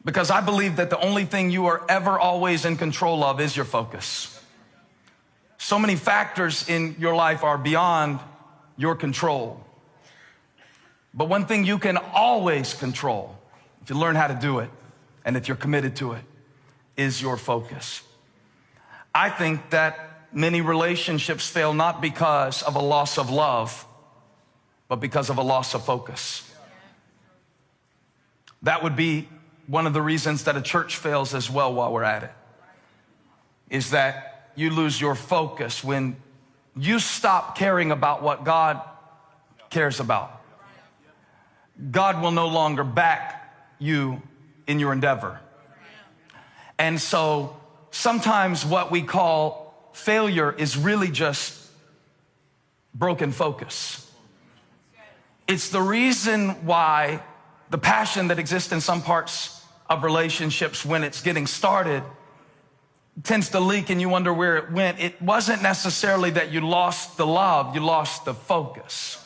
Because I believe that the only thing you are ever always in control of is your focus. So many factors in your life are beyond your control. But one thing you can always control, if you learn how to do it, and if you're committed to it, is your focus. I think that many relationships fail not because of a loss of love, but because of a loss of focus. That would be one of the reasons that a church fails as well while we're at it, is that you lose your focus when you stop caring about what God cares about. God will no longer back you in your endeavor. And so sometimes what we call failure is really just broken focus. It's the reason why the passion that exists in some parts of relationships when it's getting started tends to leak and you wonder where it went. It wasn't necessarily that you lost the love, you lost the focus.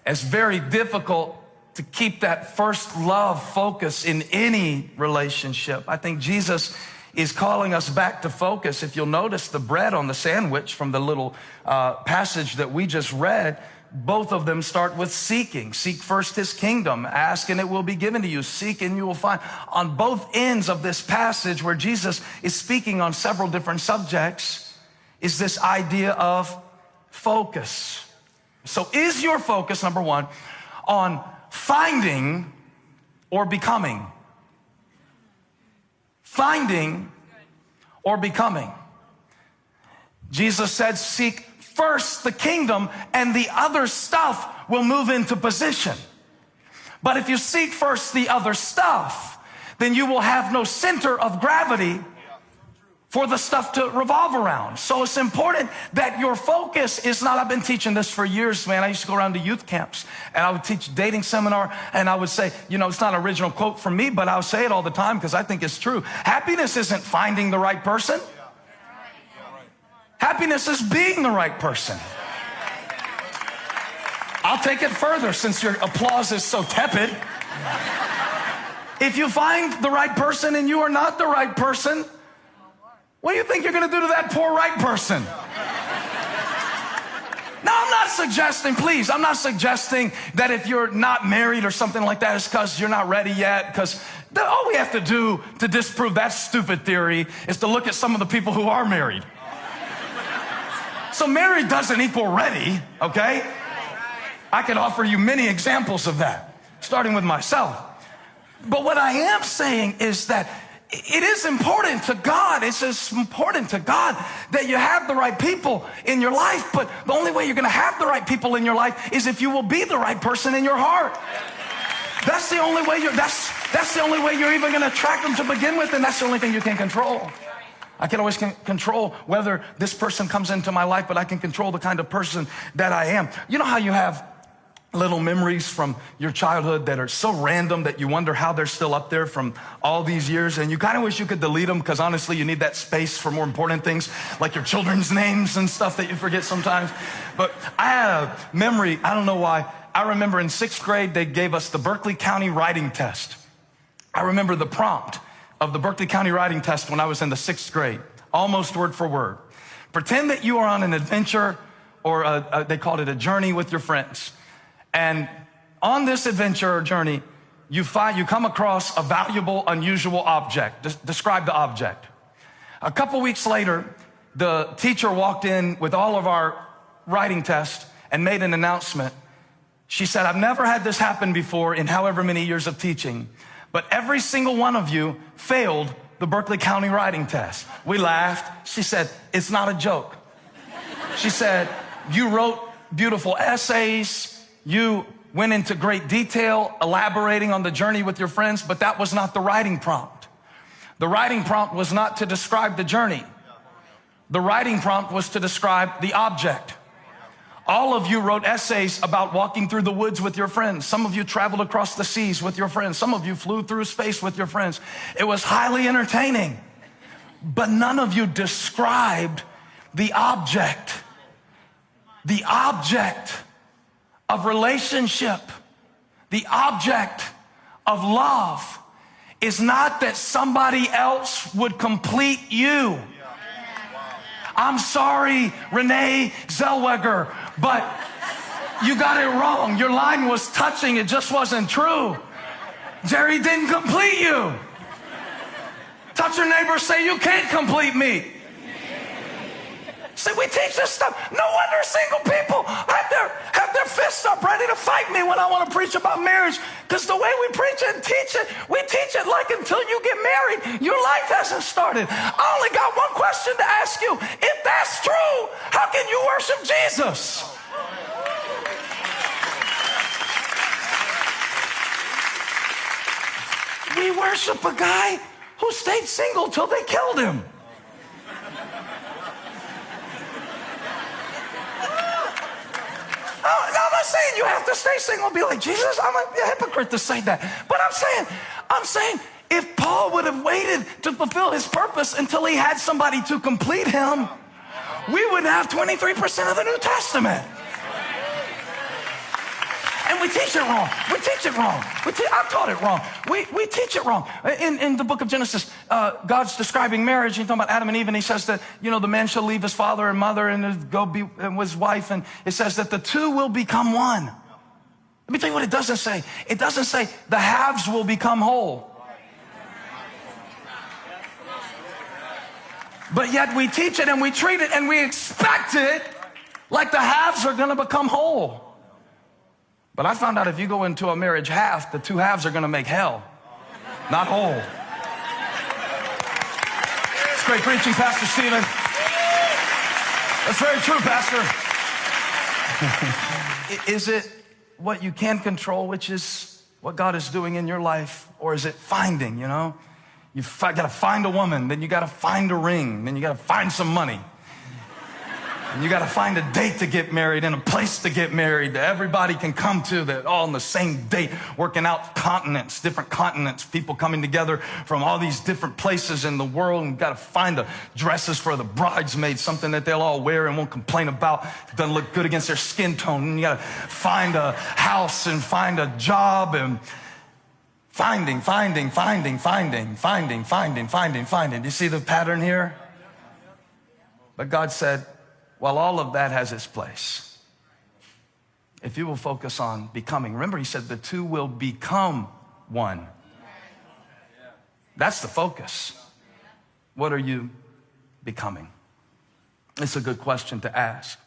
It's very difficult to keep that first love focus in any relationship. I think Jesus is calling us back to focus. If you'll notice the bread on the sandwich from the little passage that we just read, both of them start with seeking. Seek first his kingdom. Ask and it will be given to you. Seek and you will find. On both ends of this passage where Jesus is speaking on several different subjects is this idea of focus. So is your focus, number one, on finding or becoming? Finding or becoming. Jesus said, seek first the kingdom and the other stuff will move into position. But if you seek first the other stuff, then you will have no center of gravity for the stuff to revolve around. So it's important that your focus is not, I've been teaching this for years, man. I used to go around to youth camps and I would teach dating seminar and I would say, you know, it's not an original quote from me, but I would say it all the time because I think it's true. Happiness isn't finding the right person. Happiness is being the right person. I'll take it further since your applause is so tepid. If you find the right person and you are not the right person, what do you think you're going to do to that poor right person? Now, I'm not suggesting, please, I'm not suggesting that if you're not married or something like that, it's because you're not ready yet. Because all we have to do to disprove that stupid theory is to look at some of the people who are married. So married doesn't equal ready, okay? I can offer you many examples of that, starting with myself. But what I am saying is that it is important to God. It's as important to God that you have the right people in your life. But the only way you're going to have the right people in your life is if you will be the right person in your heart. That's the only way that's the only way you're even going to attract them to begin with, and that's the only thing you can control. I can always control whether this person comes into my life, but I can control the kind of person that I am. You know how you have little memories from your childhood that are so random that you wonder how they're still up there from all these years, and you kind of wish you could delete them because honestly you need that space for more important things like your children's names and stuff that you forget sometimes. But I had a memory, I don't know why. I remember in 6th grade they gave us the Berkeley County writing test. I remember the prompt of the Berkeley County writing test when I was in the 6th grade, almost word for word. Pretend that you are on an adventure, or they called it a journey with your friends. And on this adventure or journey, you come across a valuable, unusual object. Describe the object. A couple weeks later, the teacher walked in with all of our writing tests and made an announcement. She said, I've never had this happen before in however many years of teaching, but every single one of you failed the Berkeley County writing test. We laughed. She said, it's not a joke. She said, you wrote beautiful essays. You went into great detail elaborating on the journey with your friends, but that was not the writing prompt. The writing prompt was not to describe the journey. The writing prompt was to describe the object. All of you wrote essays about walking through the woods with your friends. Some of you traveled across the seas with your friends. Some of you flew through space with your friends. It was highly entertaining, but none of you described the object of relationship, the object of love. is not that somebody else would complete you. I'm sorry, Renee Zellweger, but you got it wrong. Your line was touching. It just wasn't true. Jerry didn't complete you. Touch your neighbor, say, you can't complete me. See, we teach this stuff. No wonder single people have their fists up ready to fight me when I want to preach about marriage, because the way we preach it and teach it, we teach it like until you get married, your life hasn't started. I only got one question to ask you. If that's true, how can you worship Jesus? We worship a guy who stayed single till they killed him. I'm not saying you have to stay single and be like Jesus. I'm a hypocrite to say that. But I'm saying if Paul would have waited to fulfill his purpose until he had somebody to complete him, we would have 23% of the New Testament. And we teach it wrong. We teach it wrong. I've taught it wrong. We teach it wrong. In the book of Genesis, God's describing marriage. He's talking about Adam and Eve, and he says that, the man shall leave his father and mother and go be with his wife, and it says that the two will become one. Let me tell you what it doesn't say. It doesn't say the halves will become whole. But yet we teach it and we treat it and we expect it like the halves are going to become whole. But I found out if you go into a marriage half, the two halves are going to make hell, not whole. It's great preaching, Pastor Steven. That's very true, Pastor. Is it what you can control, which is what God is doing in your life, or is it finding, You got to find a woman, then you got to find a ring, then you got to find some money. And you got to find a date to get married and a place to get married that everybody can come to, that all on the same date, working out continents, different continents, people coming together from all these different places in the world. And you got to find the dresses for the bridesmaids, something that they'll all wear and won't complain about. It doesn't look good against their skin tone. And you got to find a house and find a job and finding. Do you see the pattern here? But God said, well, all of that has its place. If you will focus on becoming. Remember, he said the two will become one. That's the focus. What are you becoming? It's a good question to ask.